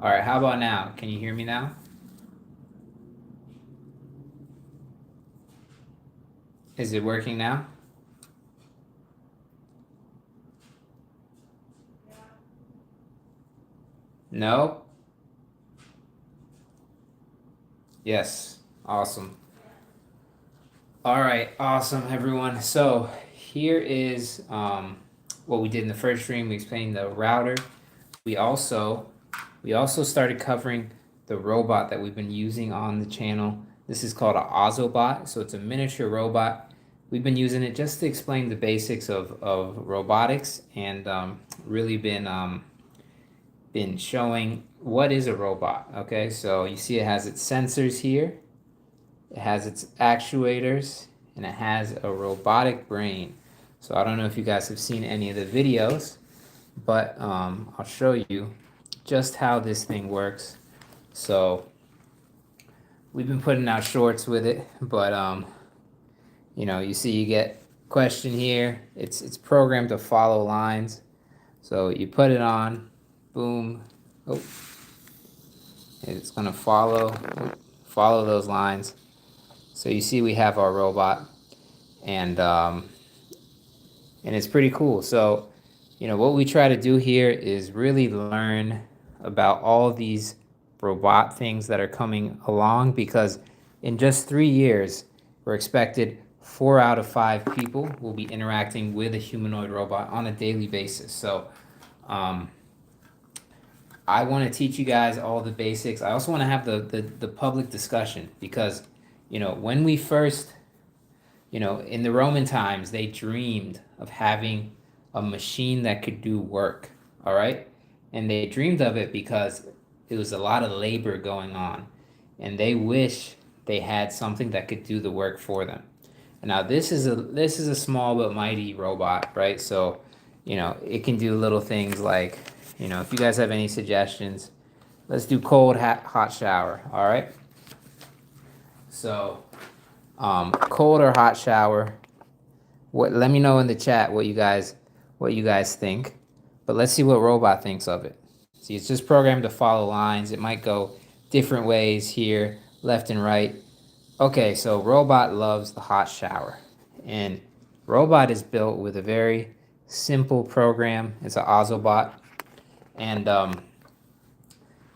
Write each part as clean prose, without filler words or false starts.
All right, how about now? Can you hear me now? Is it working now? No? Yes. Awesome. All right, awesome, everyone. So here is what we did in the first stream. We explained the router. We also we also started covering the robot that we've been using on the channel. This is called an Ozobot. So it's a miniature robot. We've been using it just to explain the basics of robotics and really been showing what is a robot. Okay, so you see it has its sensors here, it has its actuators, and it has a robotic brain. So I don't know if you guys have seen any of the videos, but I'll show you just how this thing works. So we've been putting out shorts with it, but you see you get question here. It's programmed to follow lines. So you put it on, boom. Oh, it's gonna follow those lines. So you see we have our robot, and it's pretty cool. So what we try to do here is really learn about all these robot things that are coming along, because in just 3 years we're expected 4 out of 5 people will be interacting with a humanoid robot on a daily basis. So I want to teach you guys all the basics. I also want to have the public discussion, because when we first, in the Roman times, they dreamed of having a machine that could do work. All right, and they dreamed of it because it was a lot of labor going on, and they wish they had something that could do the work for them. And now this is a small but mighty robot, right? So it can do little things like, if you guys have any suggestions, let's do cold hot shower. All right, so cold or hot shower. Let me know in the chat what you guys think. But let's see what robot thinks of it. See, it's just programmed to follow lines. It might go different ways here, left and right. Okay, so robot loves the hot shower. And robot is built with a very simple program. It's an Ozobot. And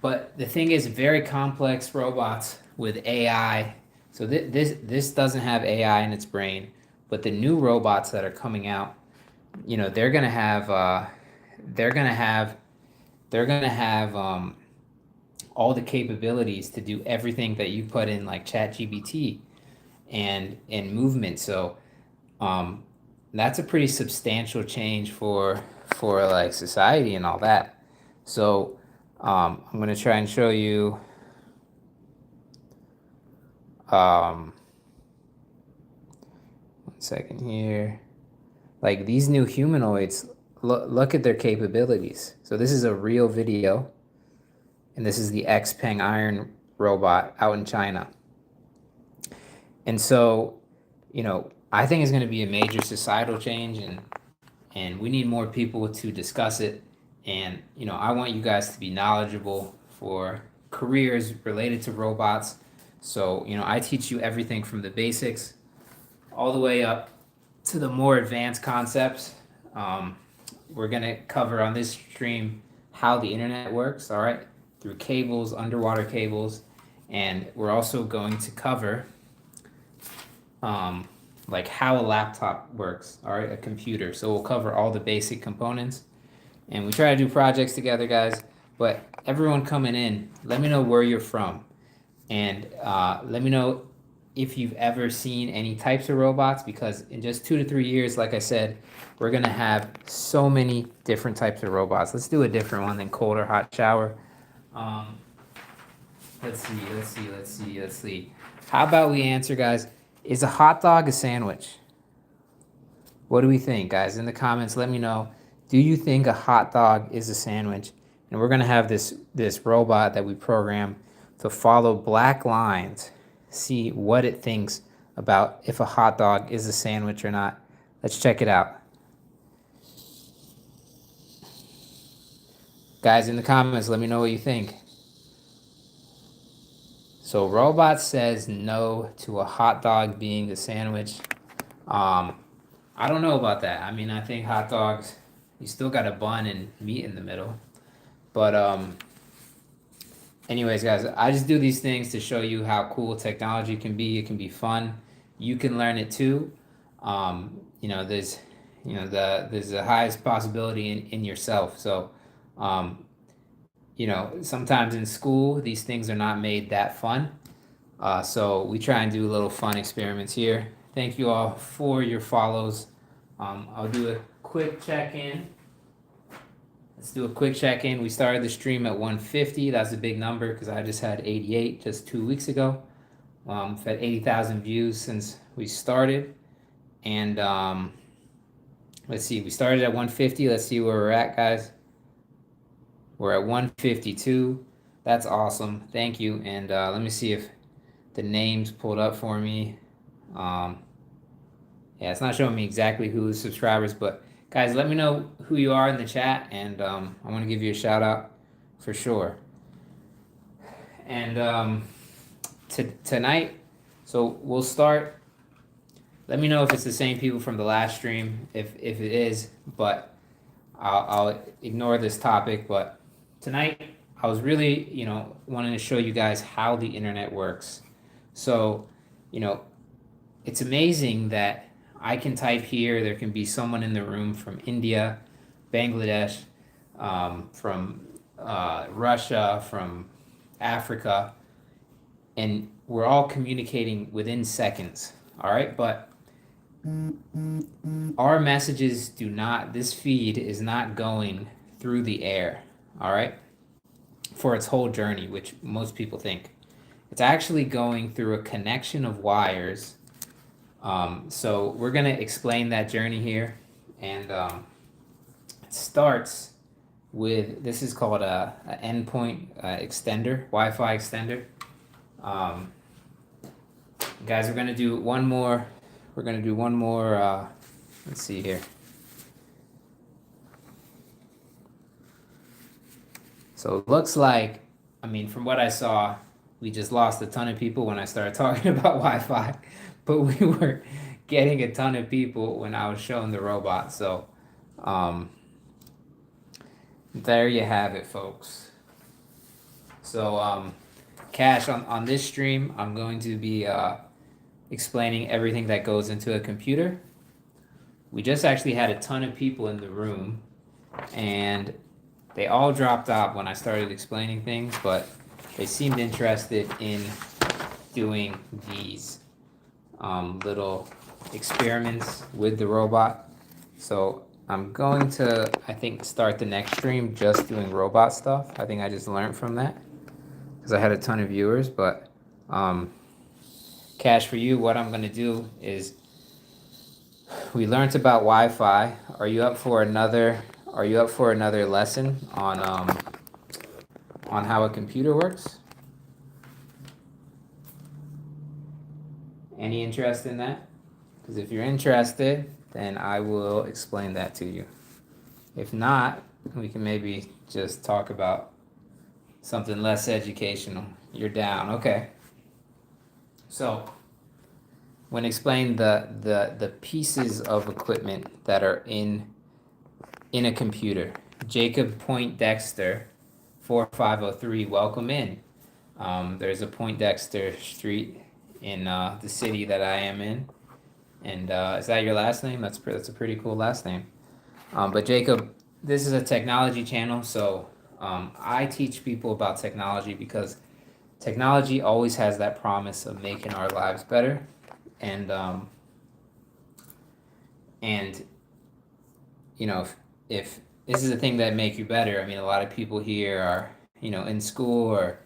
but the thing is, very complex robots with AI. So this doesn't have AI in its brain, but the new robots that are coming out, they're gonna have they're gonna have they're gonna have all the capabilities to do everything that you put in, like ChatGPT and movement. So that's a pretty substantial change for like society and all that. So I'm gonna try and show you. One second here. Like these new humanoids, look at their capabilities. So this is a real video, and this is the XPeng Iron robot out in China. And so, I think it's going to be a major societal change, and we need more people to discuss it. And I want you guys to be knowledgeable for careers related to robots. So I teach you everything from the basics all the way up to the more advanced concepts. We're going to cover on this stream how the internet works, all right, through cables, underwater cables. And we're also going to cover like how a laptop works, all right, a computer. So we'll cover all the basic components. And we try to do projects together, guys. But everyone coming in, let me know where you're from. And let me know if you've ever seen any types of robots, because in just 2 to 3 years, like I said, we're gonna have so many different types of robots. Let's do a different one than cold or hot shower. Let's see. How about we answer, guys? Is a hot dog a sandwich? What do we think, guys? In the comments, let me know. Do you think a hot dog is a sandwich? And we're gonna have this robot that we program to follow black lines, see what it thinks about if a hot dog is a sandwich or not. Let's check it out. Guys, in the comments, let me know what you think. So Robot says no to a hot dog being a sandwich. Um, I don't know about that. I mean, I think hot dogs, you still got a bun and meat in the middle. But anyways, guys, I just do these things to show you how cool technology can be. It can be fun. You can learn it too. There's, there's the highest possibility in yourself. So, um, sometimes in school, these things are not made that fun. So we try and do little fun experiments here. Thank you all for your follows. I'll do a quick check-in. Let's do a quick check-in. We started the stream at 150. That's a big number because I just had 88 just 2 weeks ago. We've had 80,000 views since we started. And let's see, we started at 150. Let's see where we're at, guys. We're at 152. That's awesome. Thank you. And let me see if the names pulled up for me. Yeah, it's not showing me exactly who is subscribers, but guys, let me know who you are in the chat, and I want to give you a shout out for sure. And tonight, so we'll start. Let me know if it's the same people from the last stream, if it is, but I'll ignore this topic. But tonight, I was really, wanting to show you guys how the internet works. So, it's amazing that I can type here. There can be someone in the room from India, Bangladesh, from Russia, from Africa, and we're all communicating within seconds. All right, but our messages do not. This feed is not going through the air. All right, for its whole journey, which most people think. It's actually going through a connection of wires. So we're going to explain that journey here. And it starts with, this is called a endpoint extender, Wi-Fi extender. Guys, we're going to do one more. Let's see here. So it looks like, from what I saw, we just lost a ton of people when I started talking about Wi-Fi, but we were getting a ton of people when I was showing the robot. So there you have it, folks. So Cash, on this stream, I'm going to be explaining everything that goes into a computer. We just actually had a ton of people in the room, and they all dropped off when I started explaining things, but they seemed interested in doing these little experiments with the robot. So I'm going to, I think, start the next stream just doing robot stuff. I think I just learned from that because I had a ton of viewers. But Cash, for you, what I'm going to do is, we learned about Wi-Fi. Are you up for another lesson on how a computer works? Any interest in that? Because if you're interested, then I will explain that to you. If not, we can maybe just talk about something less educational. You're down, okay. So, when explaining the pieces of equipment that are in a computer, Jacob Poindexter, 4503, welcome in. There's a Poindexter Street in the city that I am in, and is that your last name? That's a pretty cool last name. But Jacob, this is a technology channel, so I teach people about technology because technology always has that promise of making our lives better, and if this is the thing that make you better. A lot of people here are in school or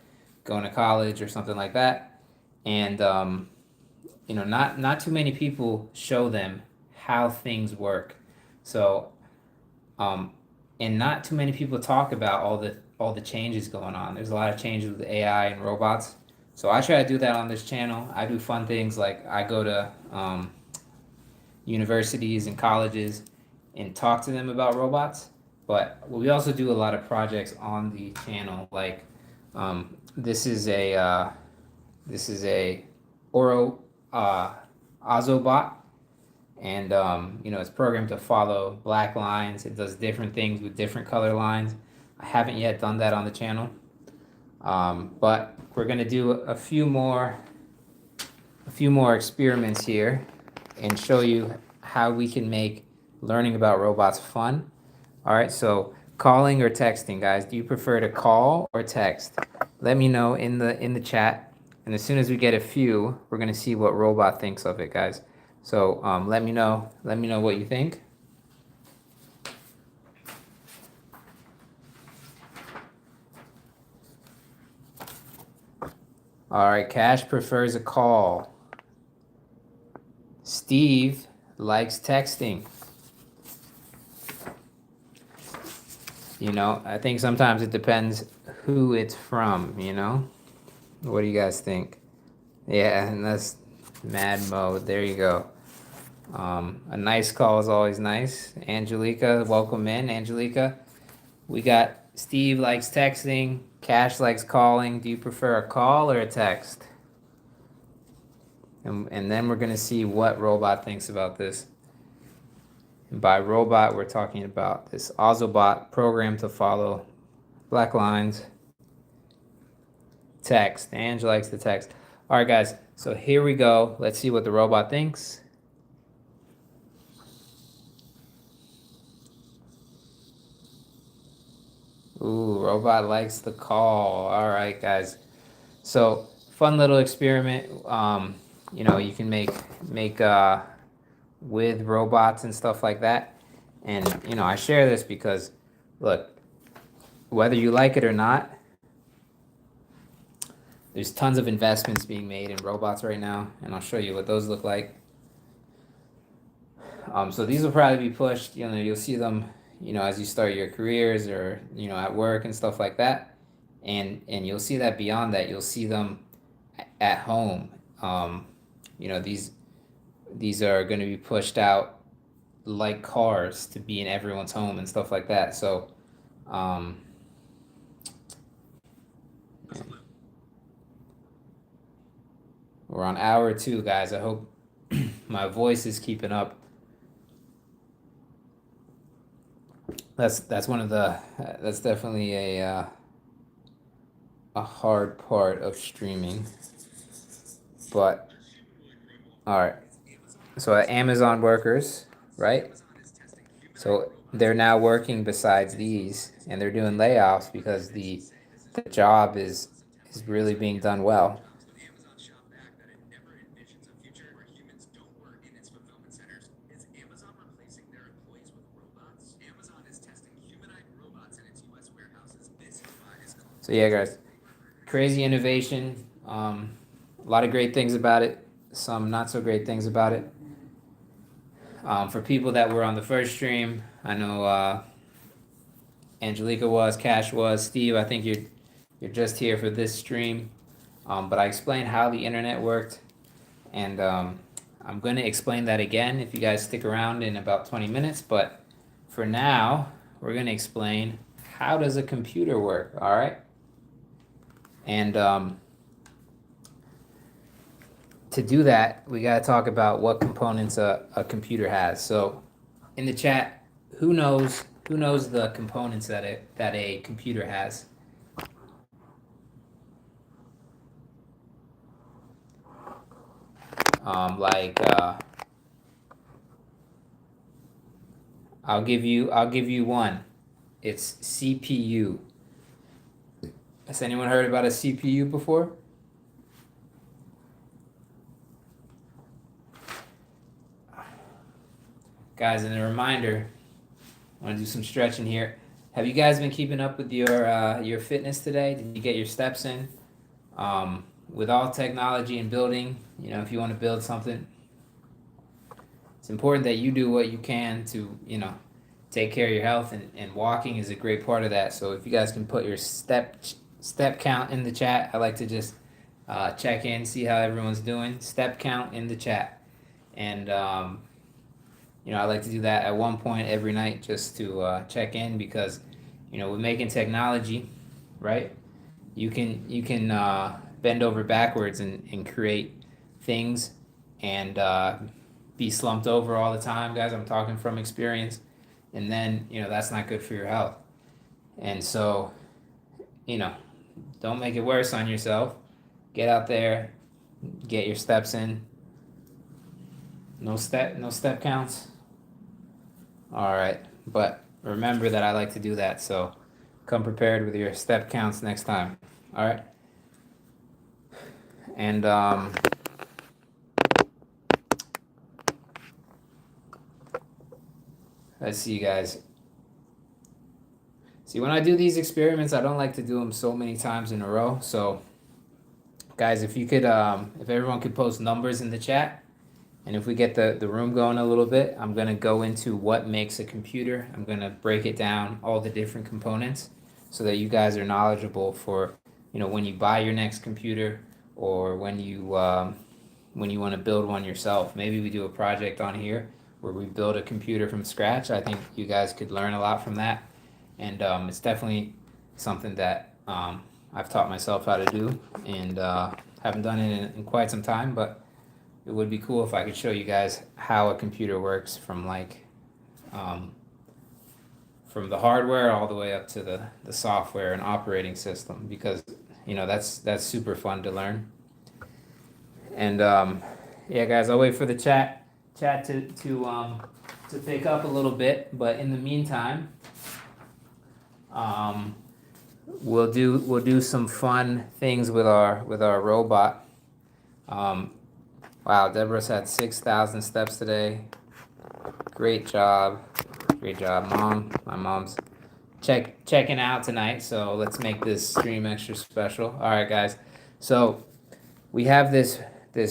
going to college or something like that, and not too many people show them how things work. So and not too many people talk about all the changes going on. There's a lot of changes with AI and robots. So I try to do that on this channel. I do fun things like I go to universities and colleges and talk to them about robots. But we also do a lot of projects on the channel. Like this is a This is a Oro Ozobot, and it's programmed to follow black lines. It does different things with different color lines. I haven't yet done that on the channel, but we're gonna do a few more experiments here and show you how we can make learning about robots fun. All right, so calling or texting, guys. Do you prefer to call or text? Let me know in the chat, and as soon as we get a few, we're gonna see what robot thinks of it, guys. So let me know what you think. All right, Cash prefers a call. Steve likes texting. I think sometimes it depends who it's from, What do you guys think? Yeah, and that's mad mode. There you go. A nice call is always nice. Angelica, welcome in. Angelica, we got Steve likes texting. Cash likes calling. Do you prefer a call or a text? And then we're going to see what robot thinks about this. And by robot, we're talking about this Ozobot programmed to follow black lines. Text. Ange likes the text. All right, guys. So here we go. Let's see what the robot thinks. Ooh, robot likes the call. All right, guys. So fun little experiment. You can make with robots and stuff like that. And I share this because, look, whether you like it or not, there's tons of investments being made in robots right now, and I'll show you what those look like. So these will probably be pushed. You'll see them, as you start your careers or at work and stuff like that, and you'll see that beyond that, you'll see them at home. These are going to be pushed out like cars to be in everyone's home and stuff like that. So, we're on hour 2, guys. I hope my voice is keeping up. That's one of the that's definitely a hard part of streaming. But all right, so Amazon workers, right? So they're now working besides these, and they're doing layoffs because the job is really being done well. So yeah, guys, crazy innovation. A lot of great things about it. Some not so great things about it. For people that were on the first stream, I know Angelica was, Cash was, Steve. I think you're just here for this stream, but I explained how the internet worked, and I'm going to explain that again if you guys stick around in about 20 minutes. But for now, we're going to explain how does a computer work. All right. And to do that, we got to talk about what components a computer has. So in the chat, who knows the components that a computer has? I'll give you one. It's CPU. Has anyone heard about a CPU before? Guys, and a reminder, I want to do some stretching here. Have you guys been keeping up with your fitness today? Did you get your steps in? With all technology and building, if you want to build something, it's important that you do what you can to, take care of your health, and walking is a great part of that. So if you guys can put your step count in the chat, I like to just check in, see how everyone's doing. Step count in the chat. And I like to do that at one point every night just to check in, because with making technology, right, you can bend over backwards and create things and be slumped over all the time, guys. I'm talking from experience. And then, that's not good for your health. And so, you know, don't make it worse on yourself. Get out there, get your steps in. No step counts. All right, but remember that I like to do that, so come prepared with your step counts next time. All right, and let's see, guys. See, when I do these experiments, I don't like to do them so many times in a row. So, guys, if you could, if everyone could post numbers in the chat, and if we get the room going a little bit, I'm gonna go into what makes a computer. I'm gonna break it down, all the different components, so that you guys are knowledgeable for, when you buy your next computer, or when you want to build one yourself. Maybe we do a project on here where we build a computer from scratch. I think you guys could learn a lot from that, and it's definitely something that I've taught myself how to do, and haven't done it in quite some time, but it would be cool if I could show you guys how a computer works from from the hardware all the way up to the software and operating system, because that's super fun to learn. And yeah, guys, I'll wait for the chat to pick up a little bit, but in the meantime, we'll do some fun things with our robot. Wow, Deborah's had 6,000 steps today. Great job, Mom. My mom's checking out tonight, so let's make this stream extra special. All right, guys. So we have this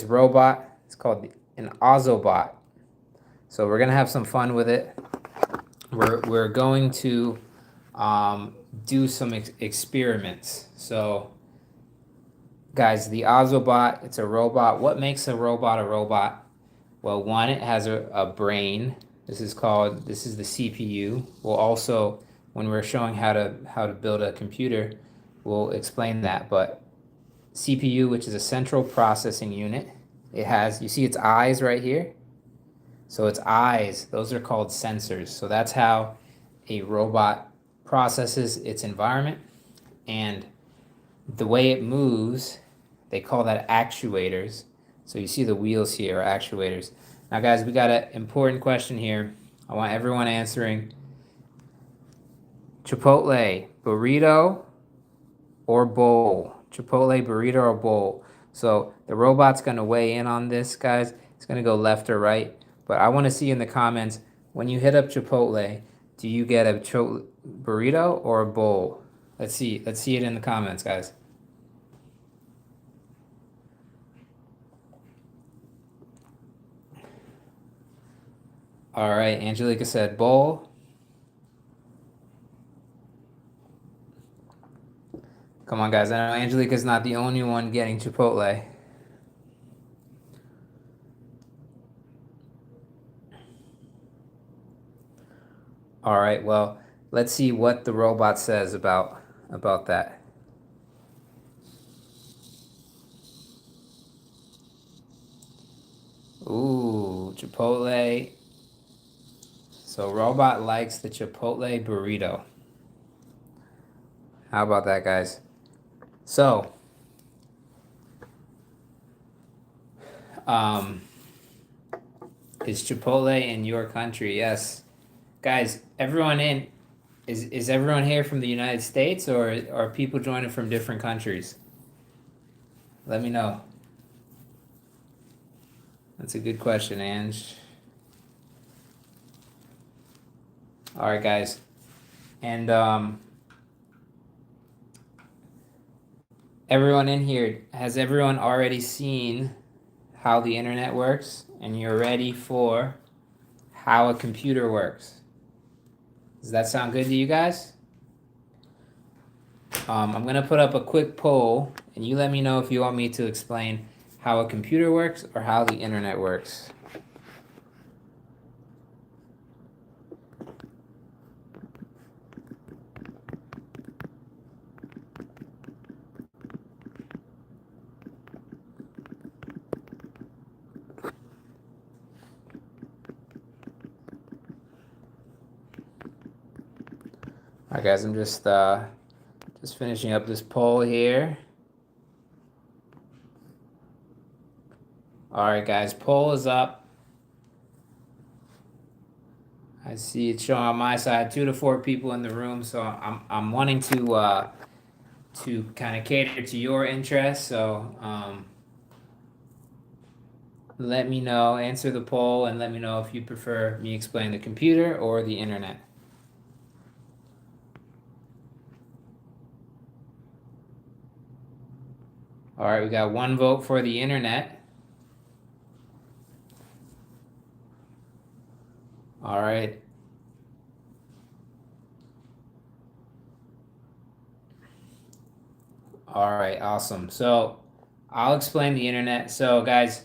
robot. It's called an Ozobot. So we're gonna have some fun with it. We're going to do some experiments. So, guys, the Ozobot, it's a robot. What makes a robot a robot? Well, one, it has a brain. This is the CPU. We'll also, when we're showing how to build a computer, we'll explain that. But CPU, which is a central processing unit, it has, you see its eyes right here? So its eyes, those are called sensors. So that's how a robot processes its environment. And the way it moves, they call that actuators. So you see the wheels here are actuators. Now, guys, we got an important question here. I want everyone answering. Chipotle, burrito, or bowl? Chipotle, burrito, or bowl? So the robot's going to weigh in on this, guys. It's going to go left or right. But I want to see in the comments, when you hit up Chipotle, do you get a burrito or a bowl? Let's see it in the comments, guys. All right, Angelica said bowl. Come on, guys. I know Angelica's not the only one getting Chipotle. All right, well, let's see what the robot says about that. Ooh, Chipotle. So robot likes the Chipotle burrito. How about that, guys? So, is Chipotle in your country? Yes. Guys, is everyone here from the United States, or are people joining from different countries? Let me know. That's a good question, Ange. All right, guys. And everyone in here, has everyone already seen how the internet works, and you're ready for how a computer works? Does that sound good to you guys? I'm going to put up a quick poll, and you let me know if you want me to explain how a computer works or how the internet works. All right, guys, I'm just finishing up this poll here. All right, guys, poll is up. I see it showing on my side 2 to 4 people in the room, so I'm wanting to kind of cater to your interests. So let me know, answer the poll, and let me know if you prefer me explain the computer or the internet. All right, we got 1 vote for the internet. All right. All right, awesome. So I'll explain the internet. So guys,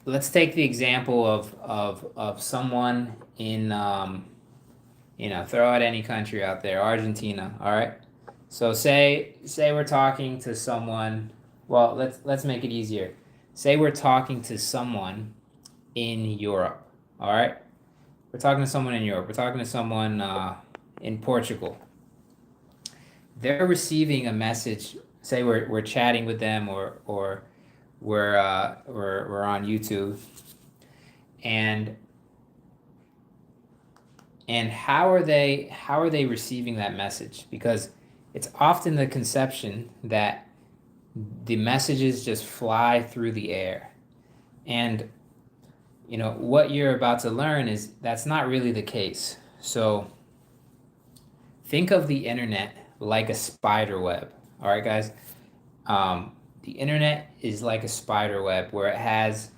let's take the example of someone in throw out any country out there, Argentina. All right. So say we're talking to someone. Well, let's make it easier. Say we're talking to someone in Europe. All right. We're talking to someone in Europe. We're talking to someone in Portugal. They're receiving a message. Say we're chatting with them, or we're on YouTube, and how are they receiving that message? Because it's often the conception that the messages just fly through the air, and what you're about to learn is that's not really the case. So think of the internet like a spider web. All right, guys. The internet is like a spider web where it has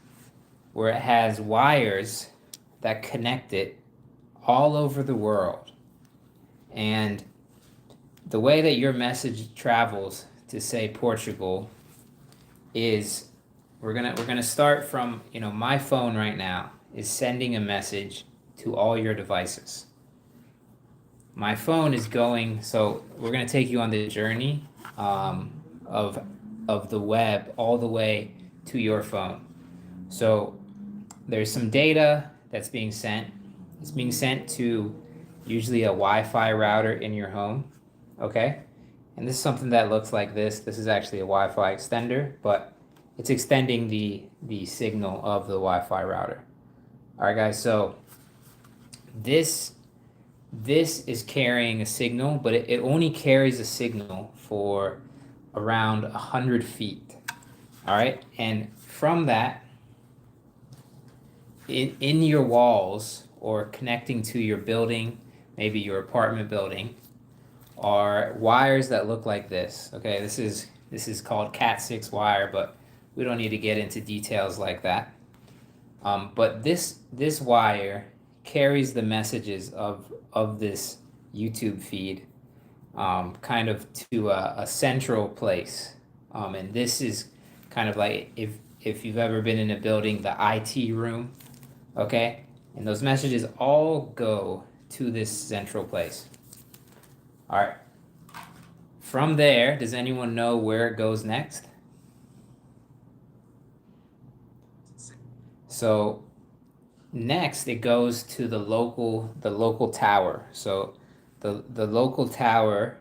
wires that connect it all over the world. And the way that your message travels to, say, Portugal is we're gonna start from, my phone right now is sending a message to all your devices. My phone is going, so we're gonna take you on the journey of the web all the way to your phone. So there's some data that's being sent. It's being sent to usually a Wi-Fi router in your home, okay? And this is something that looks like this. This is actually a Wi-Fi extender, but it's extending the signal of the Wi-Fi router. All right, guys, so this is carrying a signal, but it only carries a signal for around 100 feet. All right, and from that, in your walls or connecting to your building, maybe your apartment building, are wires that look like this. Okay, this is called Cat6 wire, but we don't need to get into details like that. But this wire carries the messages of this YouTube feed kind of to a central place. And this is kind of like if you've ever been in a building, the IT room, okay? And those messages all go to this central place. All right. From there, does anyone know where it goes next? So next it goes to the local tower. So the local tower,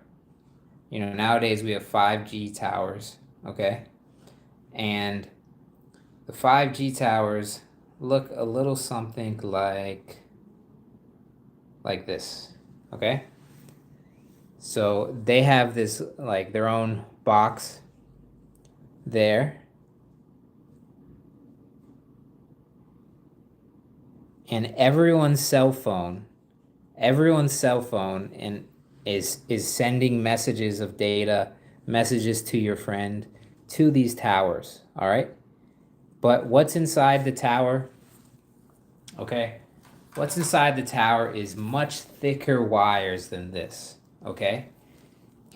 nowadays we have 5G towers, okay? And the 5G towers look a little something like this, okay? So they have this, like, their own box there. And everyone's cell phone and is sending messages of data, messages to your friend, to these towers, all right? But what's inside the tower? Okay, what's inside the tower is much thicker wires than this, okay?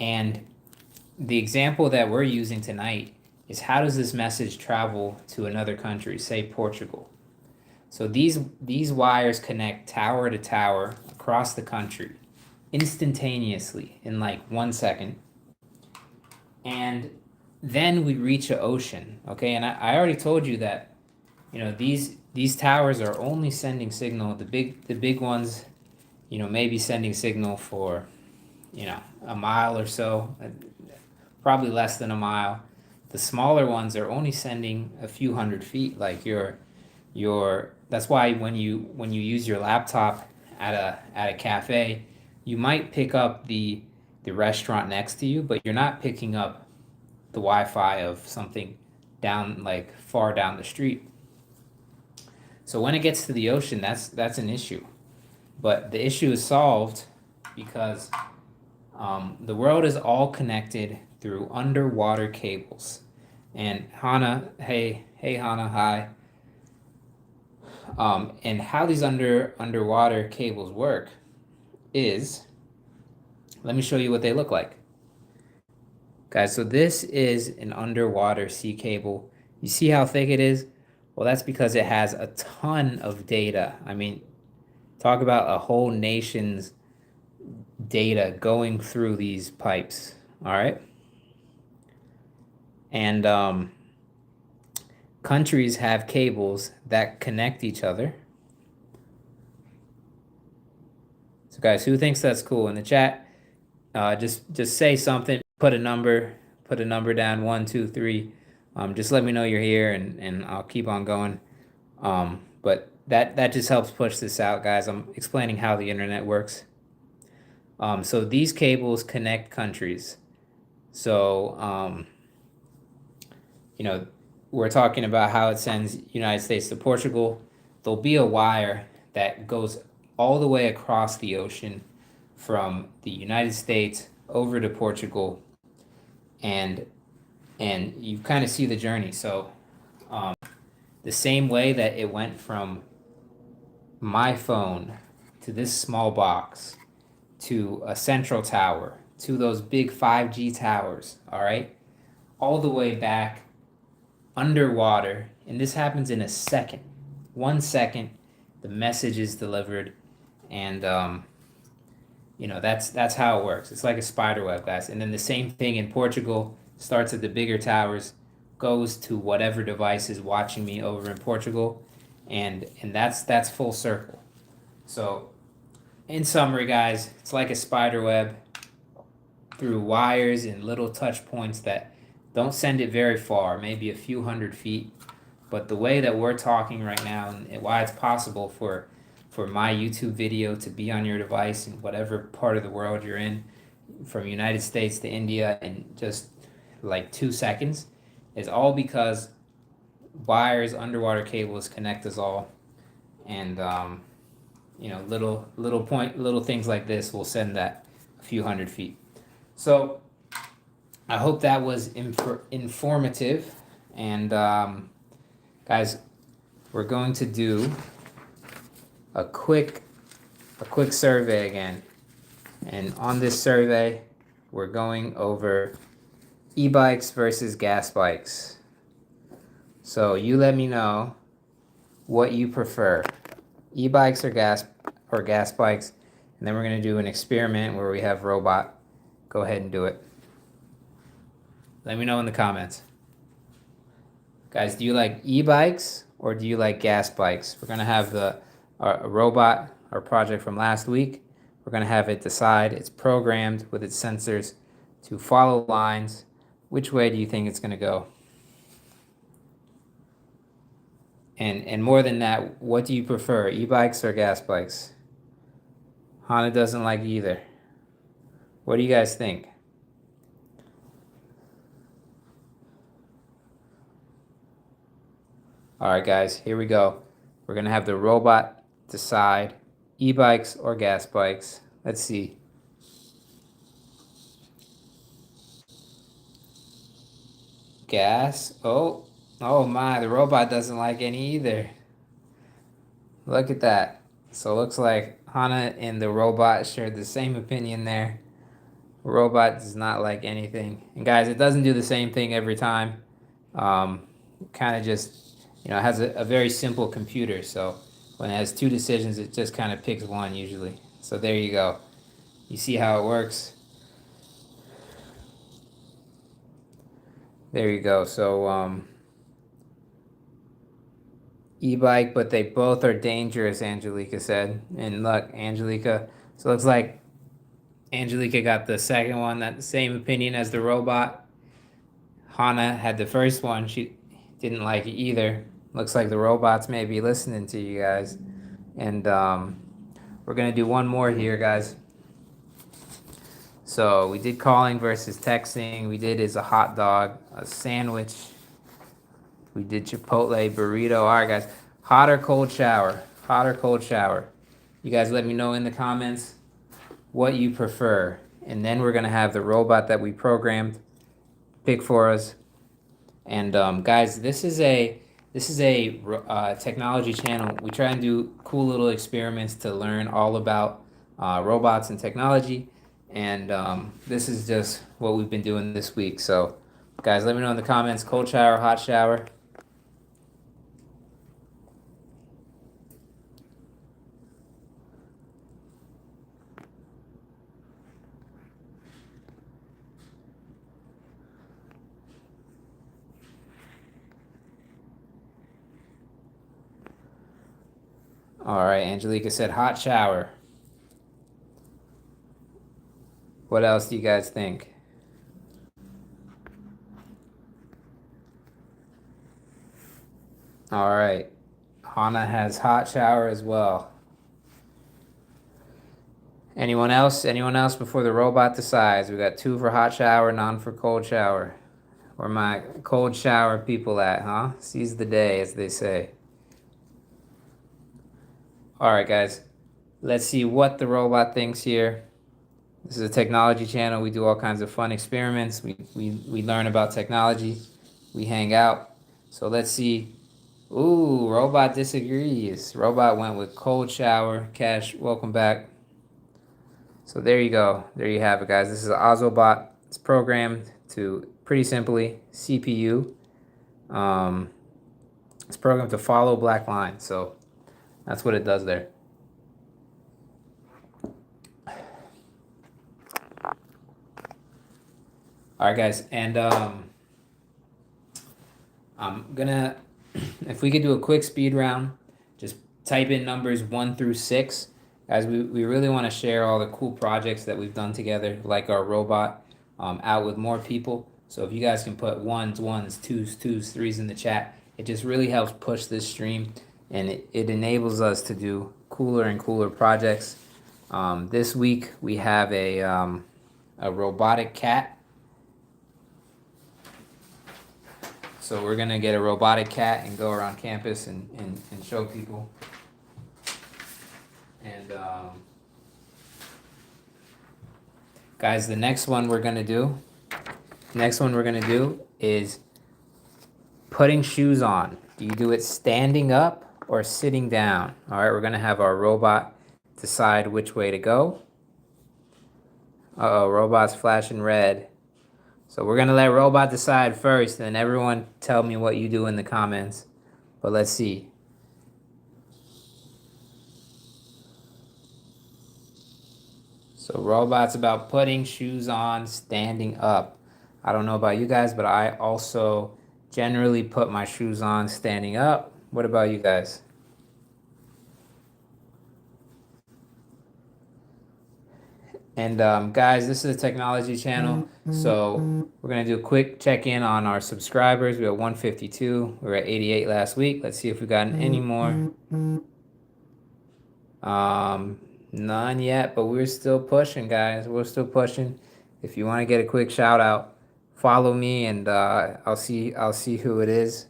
And the example that we're using tonight is, how does this message travel to another country, say Portugal? So these wires connect tower to tower across the country instantaneously in like 1 second. And then we reach an ocean, okay? And I already told you that, these towers are only sending signal. The big ones, maybe sending signal for, a mile or so, probably less than a mile. The smaller ones are only sending a few hundred feet. Like that's why when you use your laptop at a cafe, you might pick up the restaurant next to you, but you're not picking up the Wi-Fi of something down, like far down the street. So when it gets to the ocean, that's an issue. But the issue is solved because the world is all connected through underwater cables. And Hana, hey Hana, hi. And how these underwater cables work is, let me show you what they look like. Guys, so this is an underwater sea cable. You see how thick it is? Well, that's because it has a ton of data. I mean, talk about a whole nation's data going through these pipes, all right? And countries have cables that connect each other. So guys, who thinks that's cool in the chat? Just say something, put a number down, 1, 2, 3. Just let me know you're here, and I'll keep on going. But that just helps push this out, guys. I'm explaining how the internet works. So these cables connect countries. So we're talking about how it sends United States to Portugal. There'll be a wire that goes all the way across the ocean from the United States over to Portugal, and you kind of see the journey. So the same way that it went from my phone to this small box to a central tower to those big 5G towers, all right, all the way back underwater, and this happens in a second. 1 second, the message is delivered, and that's how it works. It's like a spider web, guys. And then the same thing in Portugal, starts at the bigger towers, goes to whatever device is watching me over in Portugal, and that's full circle. So in summary, guys, it's like a spider web through wires and little touch points that don't send it very far, maybe a few hundred feet. But the way that we're talking right now, and why it's possible for my YouTube video to be on your device in whatever part of the world you're in, from United States to India in just like 2 seconds, is all because wires, underwater cables connect us all. And little things like this will send that a few hundred feet. So I hope that was informative. And guys, we're going to do a quick survey again. And on this survey, we're going over e-bikes versus gas bikes. So you let me know what you prefer, e-bikes or gas bikes, and then we're going to do an experiment where we have robot. Go ahead and do it. Let me know in the comments. Guys, do you like e-bikes or do you like gas bikes? We're going to have a robot, our project from last week. We're going to have it decide. It's programmed with its sensors to follow lines. Which way do you think it's going to go? And more than that, what do you prefer, e-bikes or gas bikes? Hana doesn't like either. What do you guys think? All right, guys, here we go. We're going to have the robot decide e-bikes or gas bikes. Let's see. Gas. Oh my, the robot doesn't like any either. Look at that. So it looks like Hana and the robot shared the same opinion there. Robot does not like anything. And guys, it doesn't do the same thing every time. Kind of just, it has a very simple computer. So when it has 2 decisions, it just kind of picks one usually. So there you go. You see how it works? There you go. So e-bike, but they both are dangerous, Angelica said. And look, Angelica, So it looks like Angelica got the second one, that same opinion as the robot. Hana had the first one. She didn't like it either. Looks like the robots may be listening to you guys. And we're going to do one more here, guys. So we did calling versus texting. We did is a hot dog, a sandwich. We did Chipotle, burrito. All right, guys. Hot or cold shower? Hot or cold shower? You guys let me know in the comments what you prefer. And then we're going to have the robot that we programmed pick for us. And guys, this is a technology channel. We try and do cool little experiments to learn all about robots and technology. And this is just what we've been doing this week. So, guys, let me know in the comments, cold shower, hot shower. All right, Angelica said hot shower. What else do you guys think? All right. Hana has hot shower as well. Anyone else? Anyone else before the robot decides? We got 2 for hot shower, none for cold shower. Where my cold shower people at, huh? Seize the day, as they say. All right, guys. Let's see what the robot thinks here. This is a technology channel. We do all kinds of fun experiments. We learn about technology. We hang out. So let's see. Ooh, robot disagrees. Robot went with cold shower. Cash, welcome back. So there you go. There you have it, guys. This is an Ozobot. It's programmed to, pretty simply, CPU. It's programmed to follow black lines. So that's what it does there. All right, guys, and I'm gonna, if we could do a quick speed round, just type in numbers 1 through 6. Guys, we really want to share all the cool projects that we've done together, like our robot, out with more people. So if you guys can put ones, 2s, 3s in the chat, it just really helps push this stream, and it enables us to do cooler and cooler projects. This week we have a robotic cat. So we're gonna get a robotic cat and go around campus and show people. And guys, the next one we're gonna do is putting shoes on. Do you do it standing up or sitting down? All right, we're gonna have our robot decide which way to go. Uh-oh, robot's flashing red. So we're gonna let robot decide first, and everyone tell me what you do in the comments. But let's see. So robot's about putting shoes on, standing up. I don't know about you guys, but I also generally put my shoes on standing up. What about you guys? And guys, this is a technology channel, so we're gonna do a quick check-in on our subscribers. We have 152. We were at 88 last week. Let's see if we got any more. None yet, but we're still pushing, guys. We're still pushing. If you want to get a quick shout out, follow me, and I'll see who it is.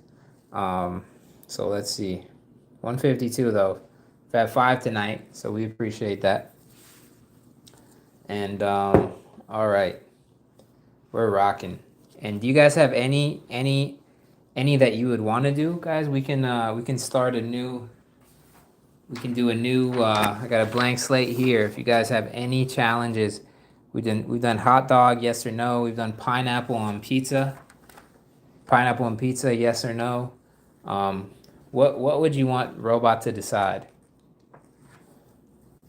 So let's see. 152 though. We've had 5 tonight, so we appreciate that. And all right, we're rocking. And do you guys have any that you would want to do, guys? We can start a new. We can do a new. I got a blank slate here. If you guys have any challenges, we've done hot dog, yes or no. We've done pineapple on pizza. Pineapple on pizza, yes or no. What would you want robot to decide?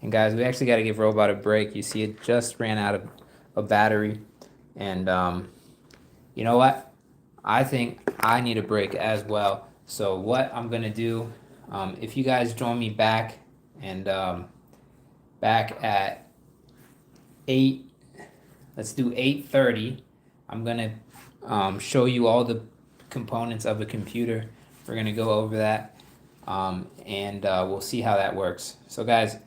And guys, we actually got to give robot a break. You see, it just ran out of a battery, and you know what? I think I need a break as well. So what I'm gonna do, if you guys join me back and back at 8. Let's do 8:30. I'm gonna show you all the components of a computer. We're gonna go over that, and we'll see how that works. So, guys,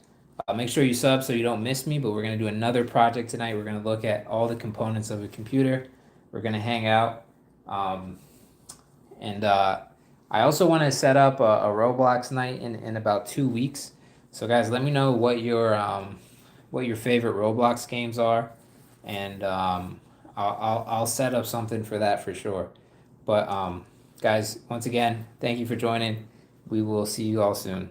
make sure you sub so you don't miss me. But we're gonna do another project tonight. We're gonna look at all the components of a computer. We're gonna hang out, and I also want to set up a Roblox night in about 2 weeks. So, guys, let me know what your favorite Roblox games are, and I'll set up something for that for sure. But guys, once again, thank you for joining. We will see you all soon.